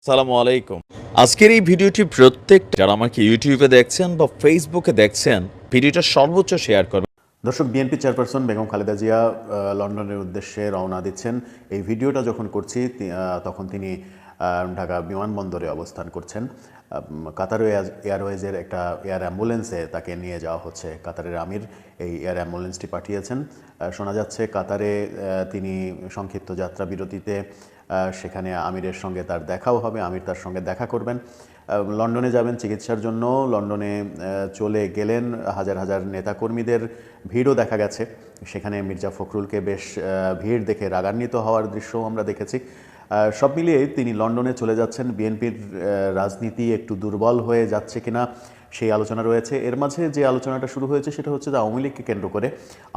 আসসালামু আলাইকুম। আজকের এই ভিডিওটি প্রত্যেকটা যারা আমাকে ইউটিউবে দেখছেন বা ফেসবুকে দেখছেন, ভিডিওটা সর্বোচ্চ শেয়ার করবেন। দর্শক, বিএনপি চেয়ারপারসন বেগম খালেদা জিয়া লন্ডনের উদ্দেশ্যে রওনা দিচ্ছেন। এই ভিডিওটা যখন করছি তখন তিনি ঢাকা বিমানবন্দরে অবস্থান করছেন। কাতার এয়ারওয়েজের একটা এয়ার অ্যাম্বুলেন্সে তাকে নিয়ে যাওয়া হচ্ছে। কাতারের আমির এই এয়ার অ্যাম্বুলেন্সটি পাঠিয়েছেন। শোনা যাচ্ছে কাতারে তিনি সংক্ষিপ্ত যাত্রা বিরতিতে সেখানে আমিরের সঙ্গে তার দেখাও হবে, আমির তার সঙ্গে দেখা করবেন। লন্ডনে যাবেন চিকিৎসার জন্য। লন্ডনে চলে গেলেন। হাজার হাজার নেতাকর্মীদের ভিড়ও দেখা গেছে সেখানে। মির্জা ফখরুলকে বেশ ভিড় দেখে রাগান্বিত হওয়ার দৃশ্যও আমরা দেখেছি। সব মিলিয়ে তিনি লন্ডনে চলে যাচ্ছেন। বিএনপির রাজনীতি একটু দুর্বল হয়ে যাচ্ছে কিনা সেই আলোচনা রয়েছে। এর মাঝে যে আলোচনাটা শুরু হয়েছে সেটা হচ্ছে যে আওয়ামী লীগকে কেন্দ্র করে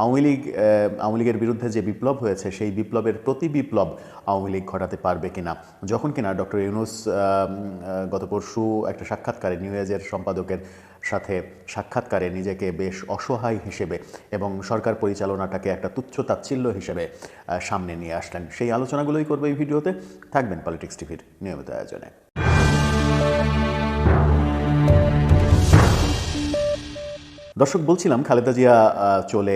আওয়ামী লীগের বিরুদ্ধে যে বিপ্লব হয়েছে সেই বিপ্লবের প্রতি বিপ্লব আওয়ামী লীগ ঘটাতে পারবে কিনা। যখন কিনা ডক্টর ইউনূস গত পরশু একটা সাক্ষাৎকারে নিউ এজের সম্পাদকের সাথে সাক্ষাৎকারে নিজেকে বেশ অসহায় হিসেবে এবং সরকার পরিচালনাটাকে একটা তুচ্ছ তাচ্ছিল্য হিসেবে সামনে নিয়ে আসলেন। সেই আলোচনাগুলোই করবে এই ভিডিওতে। থাকবেন পলিটিক্স টিভির নিয়মিত আয়োজনে। দর্শক, বলছিলাম খালেদা জিয়া চলে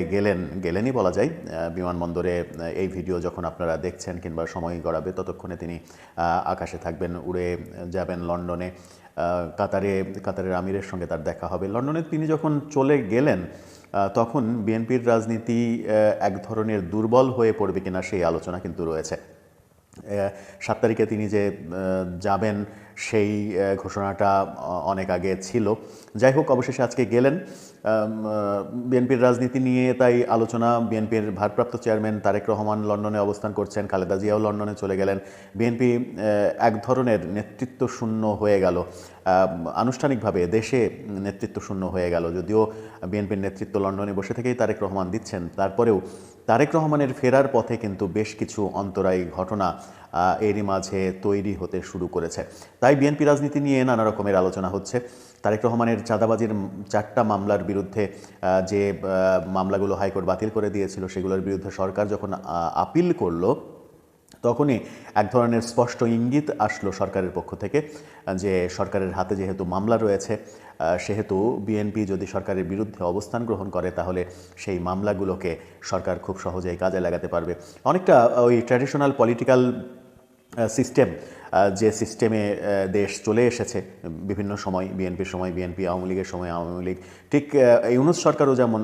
গেলেনই বলা যায় বিমানবন্দরে। এই ভিডিও যখন আপনারা দেখছেন কিংবা সময় গড়াবে ততক্ষণে তিনি আকাশে থাকবেন, উড়ে যাবেন লন্ডনে। কাতারের আমিরের সঙ্গে তার দেখা হবে। লন্ডনে তিনি যখন চলে গেলেন তখন বিএনপির রাজনীতি এক ধরনের দুর্বল হয়ে পড়বে কিনা সেই আলোচনা কিন্তু রয়েছে। 7 তারিখে তিনি যে যাবেন সেই ঘোষণাটা অনেক আগে ছিল। যাই হোক, অবশেষে আজকে গেলেন। বিএনপির রাজনীতি নিয়ে তাই আলোচনা। বিএনপির ভারপ্রাপ্ত চেয়ারম্যান তারেক রহমান লন্ডনে অবস্থান করছেন, খালেদা জিয়াও লন্ডনে চলে গেলেন। বিএনপি এক ধরনের নেতৃত্ব শূন্য হয়ে গেল, আনুষ্ঠানিকভাবে দেশে নেতৃত্ব শূন্য হয়ে গেল। যদিও বিএনপির নেতৃত্ব লন্ডনে বসে থেকেই তারেক রহমান দিচ্ছেন, তারপরেও তারেক রহমানের ফেরার পথে কিন্তু বেশ কিছু অন্তরায়ী ঘটনা এরই মাঝে তৈরি হতে শুরু করেছে। তাই বিএনপি রাজনীতি নিয়ে নানা রকমের আলোচনা হচ্ছে। তারেক রহমানের চাঁদাবাজির 4টা মামলার বিরুদ্ধে যে মামলাগুলো হাইকোর্ট বাতিল করে দিয়েছিল সেগুলোর বিরুদ্ধে সরকার যখন আপিল করলো তখনই এক ধরনের স্পষ্ট ইঙ্গিত আসলো সরকারের পক্ষ থেকে যে সরকারের হাতে যেহেতু মামলা রয়েছে সেহেতু বিএনপি যদি সরকারের বিরুদ্ধে অবস্থান গ্রহণ করে তাহলে সেই মামলাগুলোকে সরকার খুব সহজেই কাজে লাগাতে পারবে। অনেকটা ওই ট্র্যাডিশনাল পলিটিক্যাল সিস্টেম, যে সিস্টেমে দেশ চলে এসেছে বিভিন্ন সময়, বিএনপির সময় বিএনপি, আওয়ামী লীগের সময় আওয়ামী লীগ, ঠিক ইউনূস সরকারও যেমন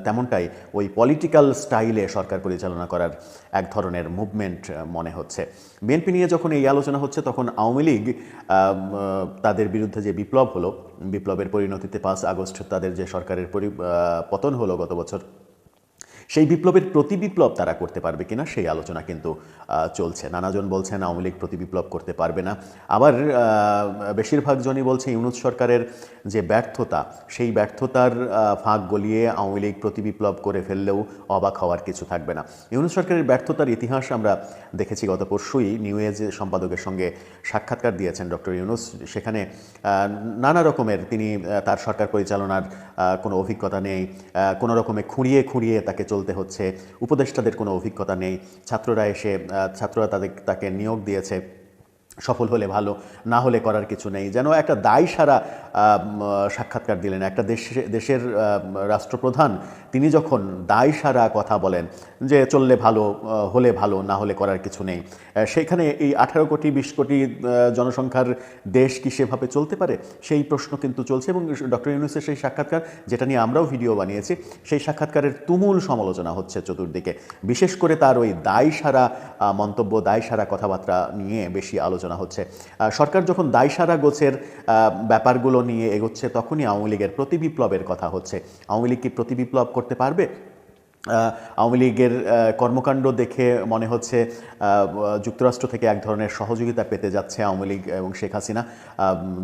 তেমনটাই ওই পলিটিক্যাল স্টাইলে সরকার পরিচালনা করার এক ধরনের মুভমেন্ট মনে হচ্ছে। বিএনপি নিয়ে যখন এই আলোচনা হচ্ছে তখন আওয়ামী লীগ তাদের বিরুদ্ধে যে বিপ্লব হলো, বিপ্লবের পরিণতিতে 5 আগস্ট তাদের যে সরকারের পতন হলো গত বছর, সেই বিপ্লবের প্রতি বিপ্লব তারা করতে পারবে কিনা সেই আলোচনা কিন্তু চলছে। নানাজন বলছেন আওয়ামী লীগ প্রতি বিপ্লব করতে পারবে না, আবার বেশিরভাগ জনই বলছে ইউনূস সরকারের যে ব্যর্থতা সেই ব্যর্থতার ফাঁক গলিয়ে আওয়ামী লীগ প্রতি বিপ্লব করে ফেললেও অবাক হওয়ার কিছু থাকবে না। ইউনূস সরকারের ব্যর্থতার ইতিহাস আমরা দেখেছি। গত পরশুই নিউ এজ সম্পাদকের সঙ্গে সাক্ষাৎকার দিয়েছেন ডক্টর ইউনূস। সেখানে নানা রকমের তিনি তার সরকার পরিচালনার কোনো অভিজ্ঞতা নেই, কোনো রকমে খুঁড়িয়ে তাকে চলতে হচ্ছে, উপদেষ্টাদের কোনো অভিজ্ঞতা নেই, ছাত্ররা তাকে নিয়োগ দিয়েছে, সফল হলে ভালো, না হলে করার কিছু নেই, যেন একটা দায় সারা সাক্ষাৎকার দিলেন। একটা দেশের রাষ্ট্রপ্রধান তিনি যখন দায় সারা কথা বলেন যে চললে ভালো, হলে ভালো, না হলে করার কিছু নেই, সেখানে এই 18 কোটি 20 কোটি জনসংখ্যার দেশ কি সেভাবে চলতে পারে সেই প্রশ্ন কিন্তু চলছে। এবং ডক্টর ইউনূসের সেই সাক্ষাৎকার, যেটা নিয়ে আমরাও ভিডিও বানিয়েছি, সেই সাক্ষাৎকারের তুমুল সমালোচনা হচ্ছে চতুর্দিকে। বিশেষ করে তার ওই দায় সারা মন্তব্য, দায় সারা কথাবার্তা নিয়ে বেশি আলোচনা হচ্ছে। সরকার যখন দায়সারা গোছের ব্যাপারগুলো নিয়ে এগোচ্ছে তখনই আওয়ামী লীগের প্রতি বিপ্লবের কথা হচ্ছে। আওয়ামী লীগ কি প্রতি বিপ্লব করতে পারবে? আওয়ামী লীগের কর্মকাণ্ড দেখে মনে হচ্ছে যুক্তরাষ্ট্র থেকে এক ধরনের সহযোগিতা পেতে যাচ্ছে আওয়ামী লীগ এবং শেখ হাসিনা।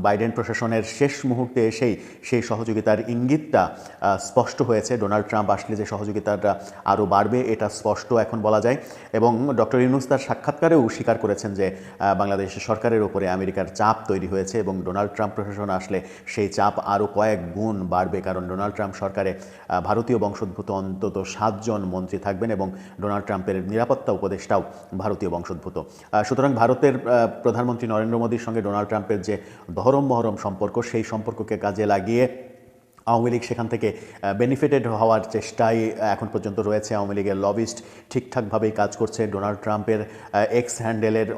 বাইডেন প্রশাসনের শেষ মুহূর্তে এসেই সেই সহযোগিতার ইঙ্গিতটা স্পষ্ট হয়েছে। ডোনাল্ড ট্রাম্প আসলে যে সহযোগিতাটা আরও বাড়বে এটা স্পষ্ট এখন বলা যায়। এবং ডক্টর ইউনূস তার সাক্ষাৎকারেও স্বীকার করেছেন যে বাংলাদেশের সরকারের ওপরে আমেরিকার চাপ তৈরি হয়েছে এবং ডোনাল্ড ট্রাম্প প্রশাসন আসলে সেই চাপ আরও কয়েক গুণ বাড়বে, কারণ ডোনাল্ড ট্রাম্প সরকারে ভারতীয় বংশোদ্ভূত অন্তত 7 5 জন মন্ত্রী থাকবেন এবং ডোনাল্ড ট্রাম্পের নিরাপত্তা উপদেষ্টাও ভারতীয় বংশোদ্ভূত। সুতরাং ভারতের প্রধানমন্ত্রী নরেন্দ্র মোদীর সঙ্গে ডোনাল্ড ট্রাম্পের যে দহরম মহরম সম্পর্ক, সেই সম্পর্ককে কাজে লাগিয়ে আওয়ামী লীগ সেখান থেকে বেনিফিটেড হওয়ার চেষ্টায় এখন পর্যন্ত রয়েছে। আওয়ামী লীগের লবিস্ট ঠিকঠাকভাবেই কাজ করছে। ডোনাল্ড ট্রাম্পের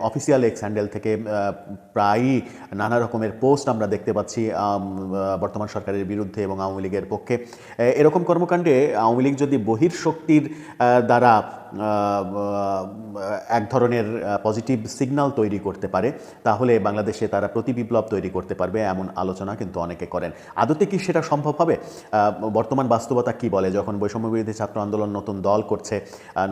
অফিসিয়াল এক্স হ্যান্ডেল থেকে প্রায়ই নানা রকমের পোস্ট আমরা দেখতে পাচ্ছি বর্তমান সরকারের বিরুদ্ধে এবং আওয়ামী লীগের পক্ষে। এরকম কর্মকাণ্ডে আওয়ামী লীগ যদি বহির্শক্তির দ্বারা এক ধরনের পজিটিভ সিগন্যাল তৈরি করতে পারে, তাহলে বাংলাদেশে তারা প্রতিবিপ্লব তৈরি করতে পারবে, এমন আলোচনা কিন্তু অনেকে করেন। আদতে কি সেটা সম্ভব হবে? বর্তমান বাস্তবতা কি বলে? যখন বৈষম্যবিরোধী ছাত্র আন্দোলন নতুন দল করছে,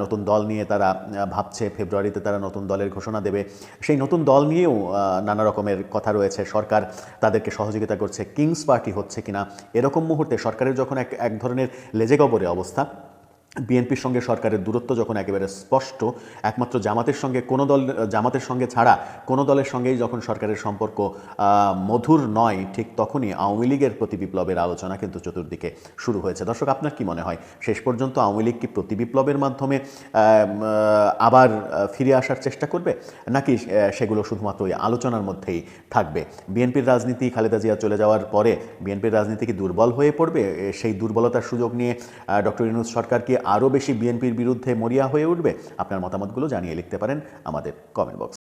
নতুন দল নিয়ে তারা ভাবছে ফেব্রুয়ারিতে তারা নতুন দলের ঘোষণা দেবে, সেই নতুন দল নিয়েও নানা রকমের কথা রয়েছে। সরকার তাদেরকে সহযোগিতা করছে, কিংস পার্টি হচ্ছে কিনা। এরকম মুহূর্তে সরকারের যখন এক ধরনের লেজে গবরে অবস্থা, বিএনপির সঙ্গে সরকারের দূরত্ব যখন একেবারে স্পষ্ট, একমাত্র জামাতের সঙ্গে ছাড়া কোনো দলের সঙ্গেই যখন সরকারের সম্পর্ক মধুর নয়, ঠিক তখনই আওয়ামী লীগের প্রতিবিপ্লবের আলোচনা কিন্তু চতুর্দিকে শুরু হয়েছে। দর্শক, আপনার কি মনে হয়, শেষ পর্যন্ত আওয়ামী লীগ কি প্রতিবিপ্লবের মাধ্যমে আবার ফিরে আসার চেষ্টা করবে, নাকি সেগুলো শুধুমাত্র ওই আলোচনার মধ্যেই থাকবে? বিএনপির রাজনীতি, খালেদা জিয়া চলে যাওয়ার পরে বিএনপির রাজনীতি কি দুর্বল হয়ে পড়বে? সেই দুর্বলতার সুযোগ নিয়ে ডক্টর ইউনূস সরকার কি আরও বেশি বিএনপির বিরুদ্ধে মরিয়া হয়ে উঠবে? আপনার মতামতগুলো জানিয়ে লিখতে পারেন আমাদের কমেন্ট বক্স।